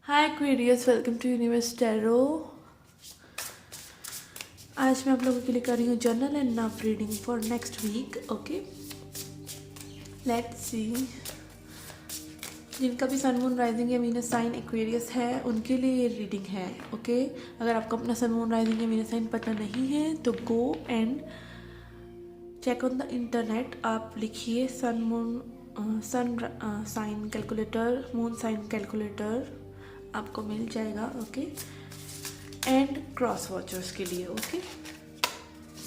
Hi Aquarius, welcome to universe tarot. आज मैं आप लोगों के लिए कर रही हूँ general and now reading for next week. Okay, let's see. जिनका भी सन मून राइजिंग या वीनस साइन एक्वेरियस है उनके लिए ये रीडिंग है। ओके, अगर आपको अपना सन मून राइजिंग या वीनस साइन पता नहीं है तो go and check on the internet. आप लिखिए sun sign calculator, moon sign calculator, आपको मिल जाएगा। ओके, एंड क्रॉस वॉचर्स के लिए। ओके,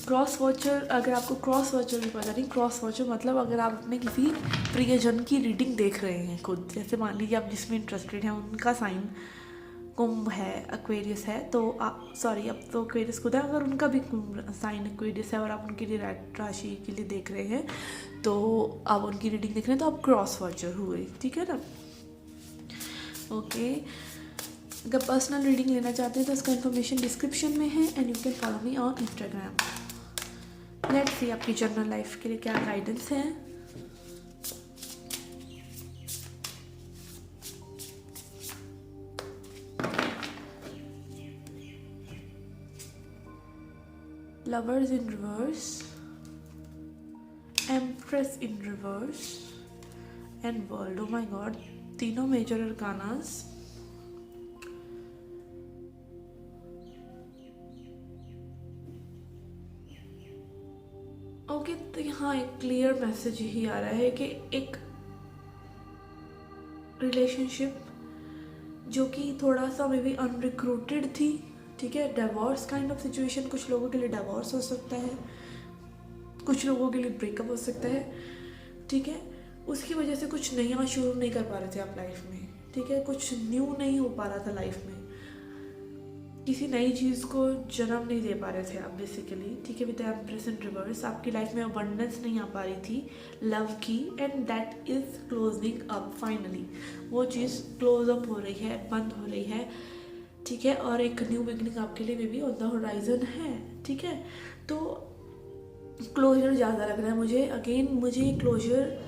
क्रॉस वॉचर, अगर आपको क्रॉस वॉचर भी पता नहीं, क्रॉस वॉचर मतलब अगर आप अपने किसी प्रियजन की रीडिंग देख रहे हैं खुद, जैसे मान लीजिए आप जिसमें इंटरेस्टेड हैं उनका साइन कुंभ है, एक्वेरियस है, तो आप अब तो एक्वेरियस खुद है, अगर उनका भी कुंभ साइन एक्वेरियस है और आप उनके लिए राशि के लिए देख रहे हैं तो आप उनकी रीडिंग देख रहे हैं तो आप क्रॉस वॉचर हुए। ठीक है ना। ओके, अगर पर्सनल रीडिंग लेना चाहते हैं तो उसका इन्फॉर्मेशन डिस्क्रिप्शन में है and you can follow me on Instagram. Let's see आपकी जर्नल लाइफ के लिए क्या गाइडेंस है। Lovers in reverse, empress in reverse and world. Oh my God, तीनों मेजर अरकानास। ओके, तो यहाँ एक क्लियर मैसेज ही आ रहा है कि एक रिलेशनशिप जो कि थोड़ा सा मे बी अनरिक्रूटेड थी। ठीक है, डिवोर्स काइंड ऑफ सिचुएशन, कुछ लोगों के लिए डिवोर्स हो सकता है, कुछ लोगों के लिए ब्रेकअप हो सकता है। ठीक है, उसकी वजह से कुछ नया शुरू नहीं कर पा रहे थे आप लाइफ में। ठीक है, कुछ न्यू नहीं हो पा रहा था लाइफ में, किसी नई चीज़ को जन्म नहीं दे पा रहे थे आप बेसिकली। ठीक है, विद एम्प्रेस इन रिवर्स आपकी लाइफ में अबंडेंस नहीं आ पा रही थी लव की, and that is closing up finally. वो चीज़ क्लोज अप हो रही है, बंद हो रही है। ठीक है, और एक न्यू बिगनिंग आपके लिए may be on the horizon है। ठीक है, तो क्लोजर ज़्यादा लग रहा है मुझे। अगेन मुझे क्लोजर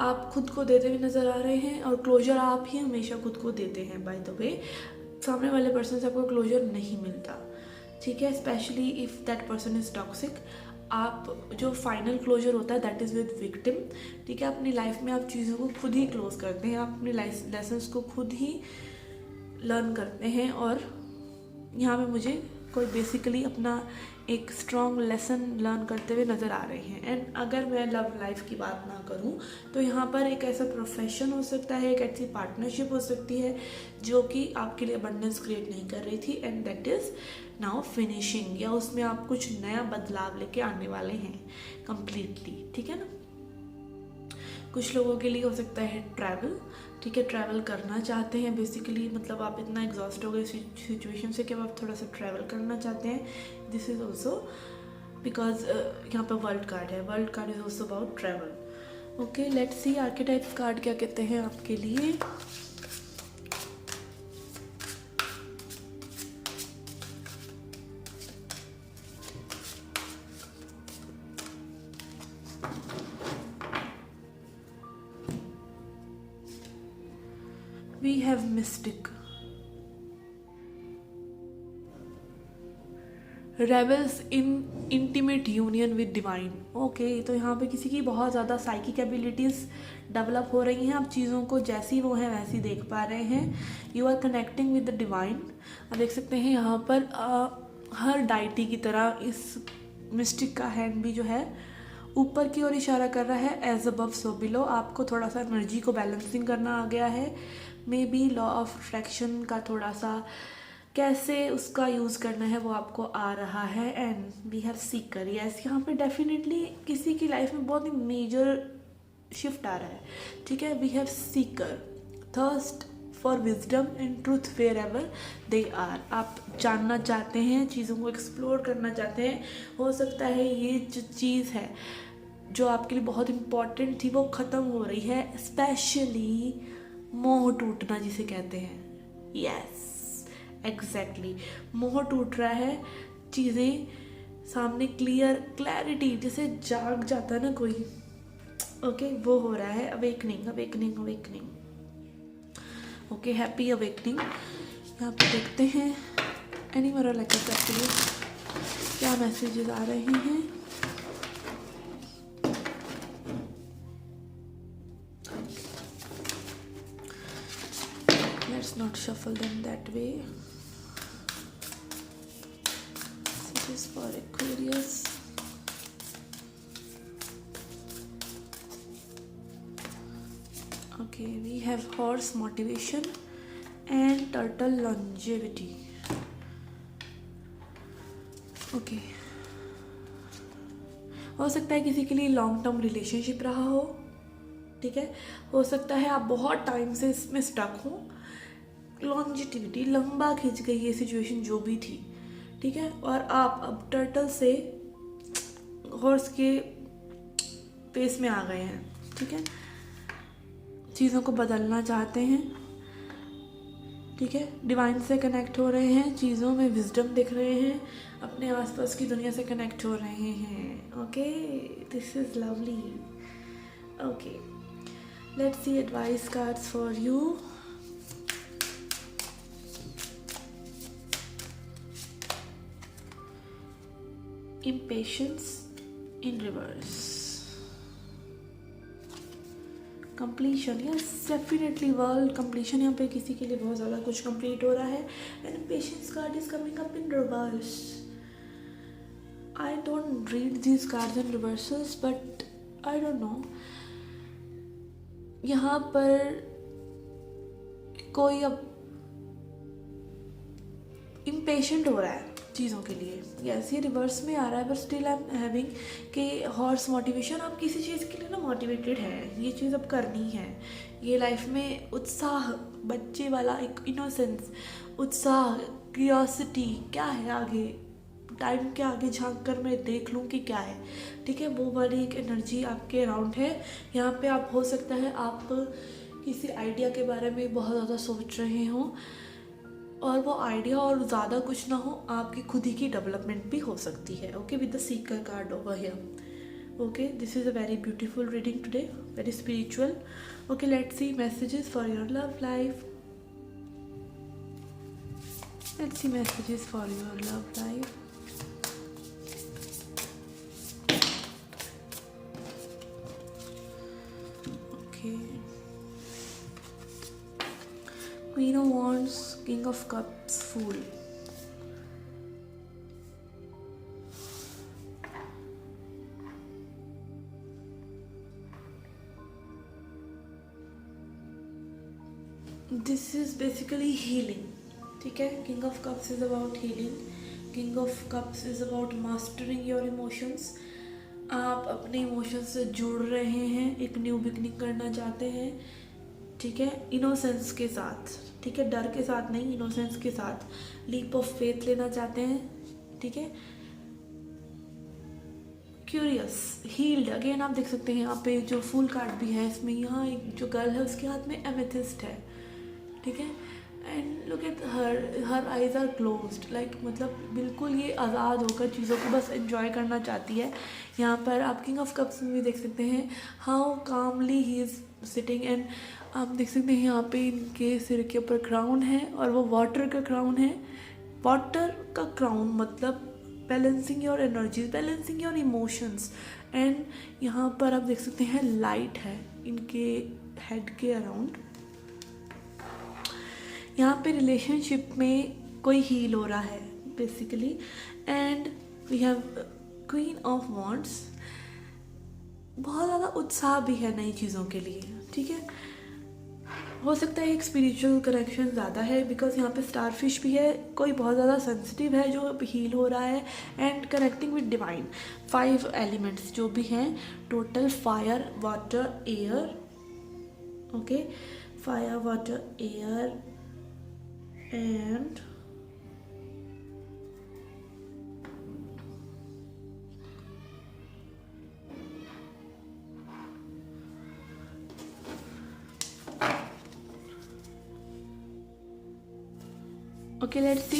आप खुद को देते हुए नज़र आ रहे हैं, और क्लोजर आप ही हमेशा खुद को देते हैं। बाय द वे, सामने वाले पर्सन से आपको क्लोजर नहीं मिलता। ठीक है, specially if that person is toxic. आप जो फाइनल क्लोजर होता है दैट इज़ विद विक्टिम। ठीक है, अपनी लाइफ में आप चीज़ों को खुद ही क्लोज करते हैं, आप अपनी लेसन्स को खुद ही लर्न करते हैं, और यहाँ पे मुझे कोई बेसिकली अपना एक स्ट्रॉन्ग लेसन लर्न करते हुए नज़र आ रहे हैं। एंड अगर मैं लव लाइफ की बात ना करूँ तो यहाँ पर एक ऐसा प्रोफेशन हो सकता है, एक ऐसी पार्टनरशिप हो सकती है जो कि आपके लिए अबंडेंस क्रिएट नहीं कर रही थी, and that is now finishing, या उसमें आप कुछ नया बदलाव लेके आने वाले हैं कम्प्लीटली। ठीक है ना। कुछ लोगों के लिए हो सकता है ट्रैवल। ठीक है, ट्रैवल करना चाहते हैं बेसिकली, मतलब आप इतना एग्जॉस्ट हो गए सिचुएशन से कि अब आप थोड़ा सा ट्रैवल करना चाहते हैं। दिस इज़ ऑल्सो बिकॉज यहाँ पर वर्ल्ड कार्ड है, world card is also about travel. Okay, let's C archetype card क्या कहते हैं आपके लिए। We have Mystic, Rebels in Intimate Union with Divine। Okay, तो यहाँ पे किसी की बहुत ज़्यादा साइकिक एबिलिटीज़ डेवलप हो रही हैं, आप चीज़ों को जैसी वो हैं वैसी देख पा रहे हैं। You are connecting with the divine. आप देख सकते हैं यहाँ पर हर डाइटी की तरह इस मिस्टिक का हैंड भी जो है ऊपर की ओर इशारा कर रहा है, एज अबव सो बिलो। आपको थोड़ा सा एनर्जी को बैलेंसिंग करना आ गया है। May be law of attraction का थोड़ा सा कैसे उसका यूज़ करना है वो आपको आ रहा है। And we have seeker. Yes, यहाँ पे डेफिनेटली किसी की लाइफ में बहुत ही मेजर शिफ्ट आ रहा है। ठीक है, we have seeker, thirst for wisdom and truth wherever they are. आप जानना चाहते हैं, चीज़ों को एक्सप्लोर करना चाहते हैं। हो सकता है ये जो चीज़ है जो आपके लिए बहुत इम्पॉर्टेंट थी वो ख़त्म हो रही है, स्पेशली मोह टूटना जिसे कहते हैं। यस, एग्जैक्टली, मोह टूट रहा है, चीज़ें सामने क्लैरिटी जैसे जाग जाता है ना कोई। ओके, वो हो रहा है, awakening awakening awakening. Okay, happy awakening. यहाँ पे देखते हैं एनी मोरल के लिए क्या मैसेजेस आ रहे हैं। Let's not shuffle them that way. Messages for Aquarius. Okay, we have horse motivation and turtle longevity. Okay. हो सकता है किसी के लिए लॉन्ग टर्म रिलेशनशिप रहा हो, ठीक है। हो सकता है आप बहुत टाइम से इसमें स्टक हो। लॉन्जिटिविटी, लंबा खिंच गई ये सिचुएशन जो भी थी, ठीक है। और आप अब टर्टल से हॉर्स के पेस में आ गए हैं, ठीक है। चीज़ों को बदलना चाहते हैं, ठीक है। डिवाइन से कनेक्ट हो रहे हैं, चीज़ों में विजडम दिख रहे हैं, अपने आसपास की दुनिया से कनेक्ट हो रहे हैं। Okay, this is lovely. Okay, let's C advice cards for you. Impatience in reverse. Completion, yes definitely world completion. यहाँ पे किसी के लिए बहुत ज़्यादा कुछ कंप्लीट हो रहा है। And patience card is coming up in reverse. I don't read these cards in reverses but I don't know, यहाँ पर कोई अब इम्पेशेंट हो रहा है चीज़ों के लिए। यस, ये रिवर्स में आ रहा है, but still I am having कि हॉर्स मोटिवेशन। आप किसी चीज़ के लिए ना मोटिवेटेड है, ये चीज़ अब करनी है। ये लाइफ में उत्साह, बच्चे वाला एक इनोसेंस, उत्साह, क्यूरियोसिटी, क्या है आगे, टाइम के आगे झांक कर मैं देख लूँ कि क्या है, ठीक है। वो वाली एक एनर्जी आपके अराउंड है। यहाँ पे आप, हो सकता है आप किसी आइडिया के बारे में बहुत ज़्यादा सोच रहे हों, और वो आइडिया और ज़्यादा कुछ ना हो, आपकी खुद ही की डेवलपमेंट भी हो सकती है। Okay, with the seeker card over here. Okay, this is a very beautiful reading today, very spiritual. Okay, let's see messages for your love life. Let's see messages for your love life. Okay, Queen of Wands, King of Cups, Fool. This is basically healing, ठीक है। King of Cups is about healing. King of Cups is about mastering your emotions. आप अपने emotions से जुड़ रहे हैं, एक new beginning करना चाहते हैं, ठीक है। इनोसेंस के साथ, ठीक है, डर के साथ नहीं, इनोसेंस के साथ लीप ऑफ फेथ लेना चाहते हैं, ठीक है। क्यूरियस, हील्ड, अगेन आप देख सकते हैं यहाँ पे जो फूल कार्ड भी है इसमें, यहाँ एक जो गर्ल है उसके हाथ में एमेथिस्ट है, ठीक है। And look at her eyes are closed, like मतलब बिल्कुल ये आज़ाद होकर चीज़ों को बस एंजॉय करना चाहती है। यहाँ पर आप किंग ऑफ कप्स में भी देख सकते हैं how calmly he is sitting. And आप देख सकते हैं यहाँ पे इनके सिर के ऊपर क्राउन है, और वो वाटर का क्राउन है। वाटर का क्राउन मतलब balancing your energies, balancing your emotions. And यहाँ पर आप देख सकते हैं लाइट है इनके हेड के अराउंड। यहाँ पे रिलेशनशिप में कोई हील हो रहा है basically. And we have queen of wands, बहुत ज़्यादा उत्साह भी है नई चीज़ों के लिए, ठीक है। हो सकता है एक स्पिरिचुअल कनेक्शन ज़्यादा है, बिकॉज यहाँ पे स्टारफिश भी है, कोई बहुत ज़्यादा सेंसिटिव है जो हील हो रहा है। And connecting with divine, 5 elements जो भी हैं total, fire, water, air, okay, fire, water, air and okay, let's see.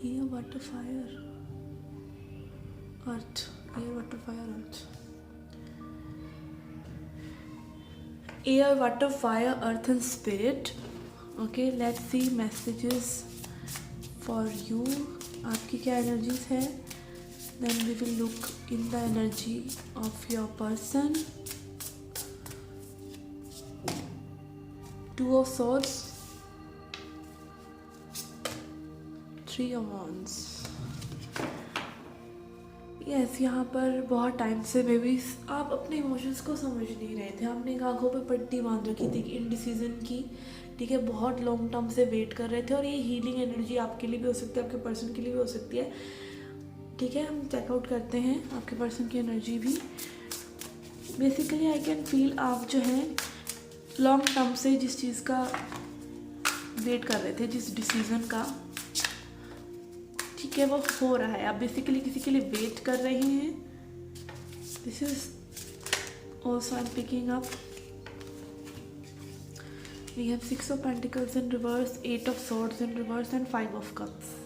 ये water, fire earth, air water fire earth, air water fire earth and spirit. Okay, let's see messages for you. आपकी क्या energies है? Then we will look in the energy of your person. Two of swords, three of wands. Yes, यहाँ पर बहुत time से may be आप अपने emotions को समझ नहीं रहे थे। आपने एक आंखों पे पट्टी बांध रखी थी इनडिसीजन की, ठीक है, बहुत लॉन्ग टर्म से वेट कर रहे थे। और ये हीलिंग एनर्जी आपके लिए भी हो सकती है, आपके पर्सन के लिए भी हो सकती है, ठीक है। हम चेकआउट करते हैं आपके पर्सन की एनर्जी भी। बेसिकली आई कैन फील आप जो है लॉन्ग टर्म से जिस चीज़ का वेट कर रहे थे, जिस डिसीज़न का, ठीक है, वो हो रहा है। आप बेसिकली किसी के लिए वेट कर रहे हैं। This is also I am picking up. We have 6 of pentacles in reverse, 8 of swords in reverse and 5 of cups.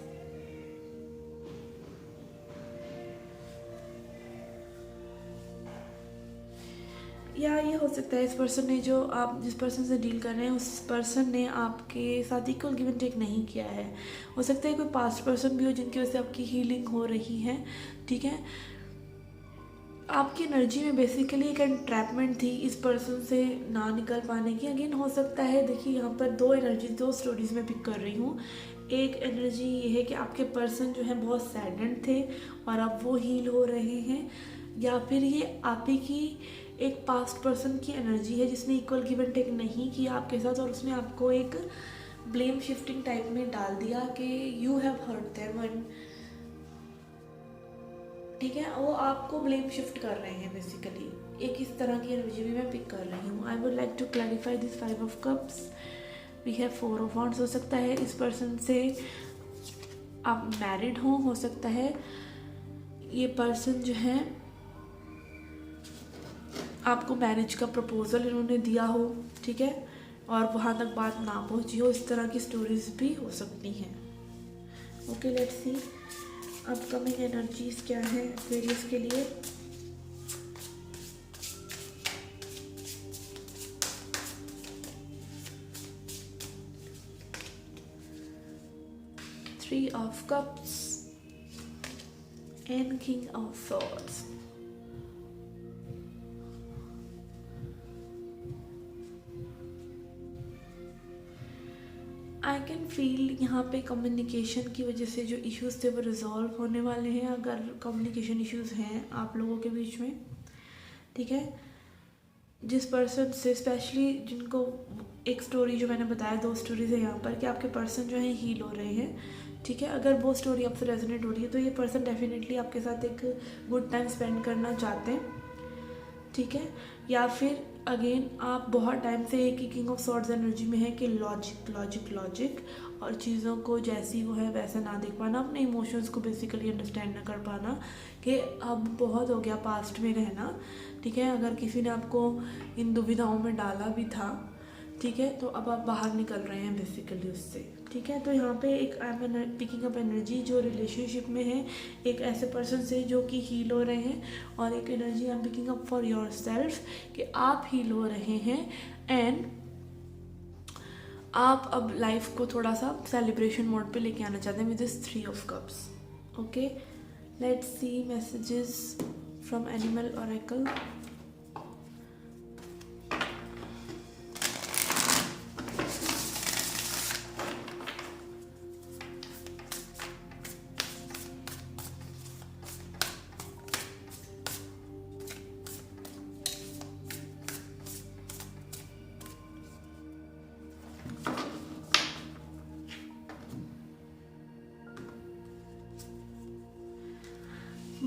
या ये हो सकता है इस पर्सन ने, जो आप जिस पर्सन से डील कर रहे हैं, उस पर्सन ने आपके साथ इक्वल गिव एंड टेक नहीं किया है। हो सकता है कोई पास्ट पर्सन भी हो जिनकी वजह से आपकी हीलिंग हो रही है, ठीक है। आपकी एनर्जी में बेसिकली एक एंट्रैपमेंट थी इस पर्सन से ना निकल पाने की। अगेन हो सकता है, देखिए यहाँ पर दो एनर्जी, दो स्टोरीज में पिक कर रही हूँ। एक एनर्जी ये है कि आपके पर्सन जो है बहुत सैडेंड थे और अब वो हील हो रहे हैं, या फिर ये आप ही की एक पास्ट पर्सन की एनर्जी है जिसने इक्वल गिव एंड टेक नहीं किया आपके साथ, और उसने आपको एक ब्लेम शिफ्टिंग टाइप में डाल दिया कि you have hurt them and, ठीक है, वो आपको ब्लेम शिफ्ट कर रहे हैं बेसिकली। एक इस तरह की एनर्जी भी मैं पिक कर रही हूँ। I would like to clarify this 5 of cups. We have 4 of wands. हो सकता है इस पर्सन से आप मैरिड हो सकता है ये पर्सन जो है आपको मैरिज का प्रपोजल इन्होंने दिया हो, ठीक है, और वहाँ तक बात ना पहुँची हो। इस तरह की स्टोरीज भी हो सकती हैं। Okay, let's C upcoming energies क्या है एक्वेरियस के लिए। Three of cups and king of swords. I can feel यहाँ पे कम्युनिकेशन की वजह से जो इश्यूज थे वो रिजॉल्व होने वाले हैं, अगर कम्युनिकेशन इश्यूज हैं आप लोगों के बीच में, ठीक है। जिस पर्सन से स्पेशली जिनको एक स्टोरी जो मैंने बताया, 2 स्टोरीज है यहाँ पर कि आपके पर्सन जो है हील हो रहे हैं, ठीक है। अगर वो स्टोरी आपसे रेजोनेट हो रही है तो ये पर्सन डेफिनेटली आपके साथ एक गुड टाइम स्पेंड करना चाहते हैं, ठीक है। या फिर अगेन आप बहुत टाइम से एक ही किंग ऑफ सॉर्ड्स एनर्जी में है कि लॉजिक और चीज़ों को जैसी वो है वैसा ना देख पाना, अपने इमोशंस को बेसिकली अंडरस्टैंड ना कर पाना कि अब बहुत हो गया पास्ट में रहना, ठीक है। अगर किसी ने आपको इन दुविधाओं में डाला भी था, ठीक है, तो अब आप बाहर निकल रहे हैं बेसिकली उससे, ठीक है। तो यहाँ पे एक आई एम पिकिंग अप एनर्जी जो रिलेशनशिप में है एक ऐसे पर्सन से जो कि हील हो रहे हैं, और एक energy I am picking up for your self कि आप हील हो रहे हैं एंड आप अब लाइफ को थोड़ा सा सेलिब्रेशन मोड पे लेके आना चाहते हैं with this 3 of cups. Okay, let's see messages from animal oracle.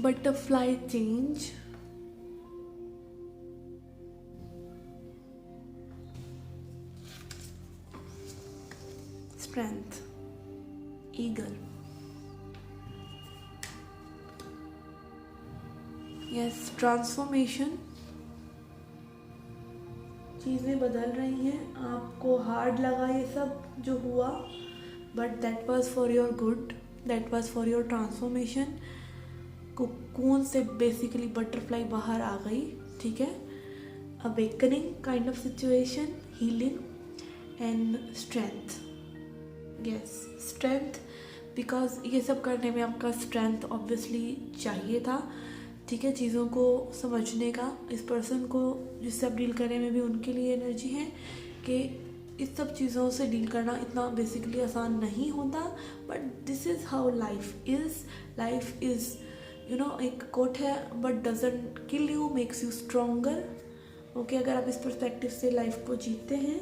Butterfly change, strength, eagle, yes, transformation, चीज़ें बदल रही हैं, आपको हार्ड लगा ये सब जो हुआ, but that was for your good, that was for your transformation. Cocoon से बेसिकली बटरफ्लाई बाहर आ गई, ठीक है। Awakening kind of situation, healing and strength. Yes, strength, because ये सब करने में आपका स्ट्रेंथ ऑब्वियसली चाहिए था, ठीक है। चीज़ों को समझने का, इस पर्सन को जिससे आप डील करने में भी उनके लिए एनर्जी है कि इस सब चीज़ों से डील करना इतना बेसिकली आसान नहीं होता, but this is how life is. Life is एक कोट है, but doesn't kill you, makes you stronger. Okay, अगर आप इस पर्सपेक्टिव से लाइफ को जीते हैं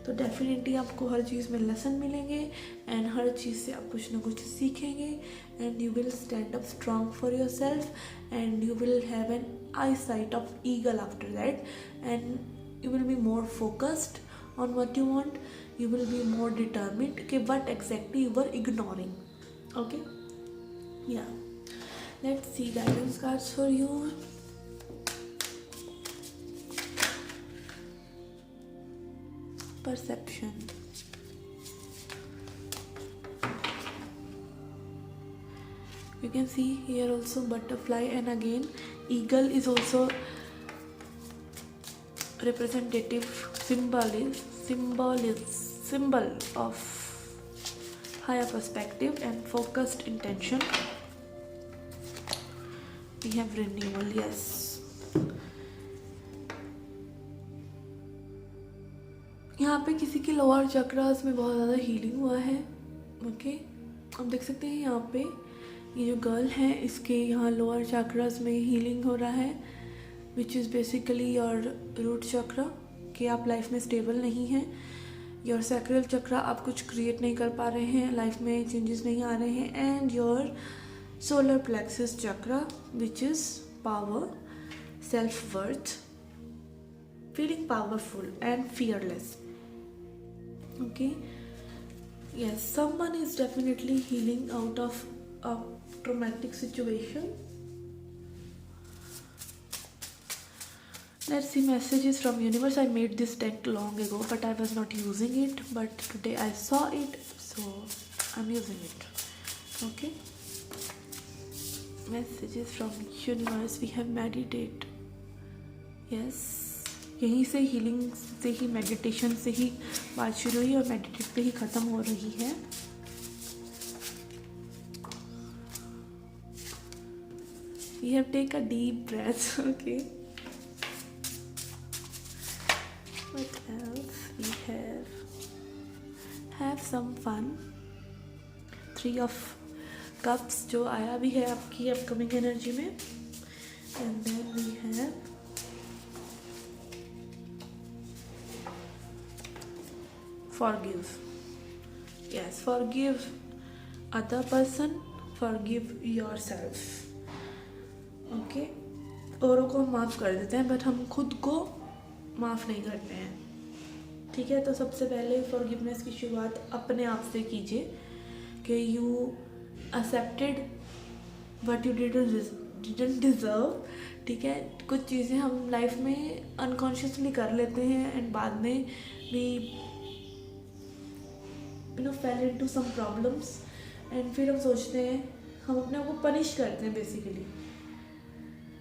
तो डेफिनेटली आपको हर चीज़ में लेसन मिलेंगे एंड हर चीज़ से आप कुछ ना कुछ सीखेंगे and you will stand up strong for your self and you will have an I site of eagle after that and you will be more focused on what you want. You will be more determined कि what exactly you were ignoring. Okay, yeah, let's see guidance cards for you. Perception. You can see here also butterfly, and again eagle is also representative symbol of higher perspective and focused intention. We have renewal. Yes, यहाँ पे किसी के lower chakras में बहुत ज़्यादा healing हुआ है। Okay, आप देख सकते हैं यहाँ पे ये जो गर्ल है इसके यहाँ लोअर चक्रास में हीलिंग हो रहा है, which is basically your root chakra, कि आप लाइफ में स्टेबल नहीं हैं। योर सैक्रल चक्रा, आप कुछ क्रिएट नहीं कर पा रहे हैं, लाइफ में चेंजेस नहीं आ रहे हैं। And your solar plexus chakra, which is power, self worth, feeling powerful and fearless. Okay, yes, someone is definitely healing out of a traumatic situation. Let's see messages from universe. I made this deck long ago, but I was not using it, but today I saw it, so I'm using it. Okay, messages from universe. We have meditate. Yes, यहीं से healing से ही, meditation से ही बात शुरू हुई और meditate पे ही ख़त्म हो रही है। We have take a deep breath. Okay. What else we have some fun. 3 of Cups जो आया भी है आपकी अपकमिंग एनर्जी में, and then we have forgive. Yes, forgive other person, forgive yourself. Okay, औरों को हम माफ़ कर देते हैं बट हम खुद को माफ़ नहीं करते हैं, ठीक है। तो सबसे पहले फॉरगिवनेस की शुरुआत अपने आप से कीजिए कि you accepted what you didn't deserve, ठीक है। कुछ चीज़ें हम लाइफ में अनकॉन्शियसली कर लेते हैं एंड बाद में भी fell into some problems and फिर हम सोचते हैं, हम अपने आप को पनिश करते हैं, बेसिकली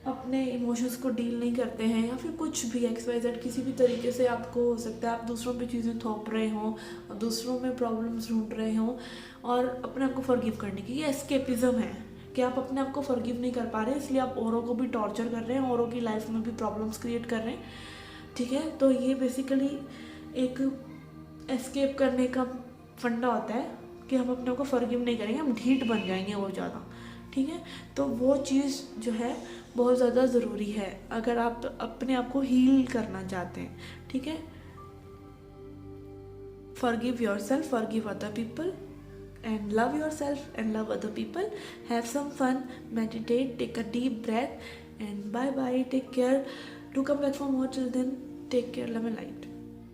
अपने इमोशंस को डील नहीं करते हैं, या फिर कुछ भी XYZ किसी भी तरीके से आपको हो सकता है आप दूसरों पे चीज़ें थोप रहे हों और दूसरों में प्रॉब्लम्स ढूंढ रहे हों और अपने आप को फॉरगिव करने की, ये एस्केपिज्म है कि आप अपने आप को फॉरगिव नहीं कर पा रहे, इसलिए आप औरों को भी टॉर्चर कर रहे हैं, औरों की लाइफ में भी प्रॉब्लम्स क्रिएट कर रहे हैं, ठीक है। तो ये बेसिकली एक एस्केप करने का फंडा होता है कि हम अपने को फॉरगिव नहीं करेंगे, हम ढीठ बन जाएंगे बहुत ज़्यादा, ठीक है। तो वो चीज़ जो है बहुत ज़्यादा ज़रूरी है अगर आप अपने आप को हील करना चाहते हैं, ठीक है। Forgive yourself, forgive other people and love yourself and love other people. Have some fun, meditate, take a deep breath and bye bye, take care, do come back for more, till then take care, love and light.